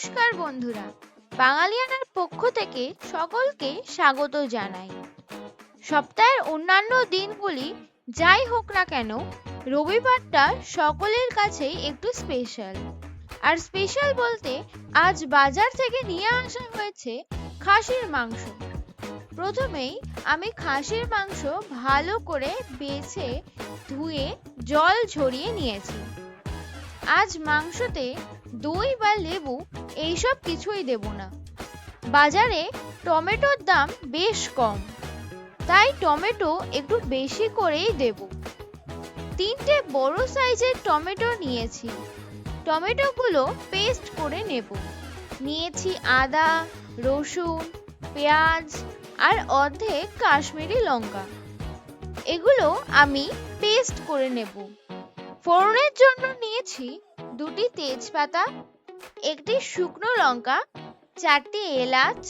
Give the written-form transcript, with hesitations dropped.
নমস্কার বন্ধুরা, বাঙালিয়ানার পক্ষ থেকে সকলকে স্বাগত জানাই। সপ্তাহের অন্যান্য দিনগুলি যাই হোক না কেন, রবিবারটা সকলের কাছেই একটু স্পেশাল। আর স্পেশাল বলতে আজ বাজার থেকে নিয়ে আসা হয়েছে খাসির মাংস। প্রথমেই আমি খাসির মাংস ভালো করে বেছে ধুয়ে জল ঝরিয়ে নিয়েছি। আজ মাংসতে দই বা লেবু এইসব কিছুই দেব না। বাজারে টমেটোর দাম বেশ কম, তাই টমেটো একটু বেশি করেই দেব। 3টে বড় সাইজের টমেটো নিয়েছি। টমেটোগুলো পেস্ট করে নেব। নিয়েছি আদা, রসুন, পেঁয়াজ আর অর্ধেক কাশ্মীরি লঙ্কা। এগুলো আমি পেস্ট করে নেব। ফোড়নের জন্য নিয়েছি 2টি তেজপাতা, 1টি শুকনো লঙ্কা, 4টি এলাচ,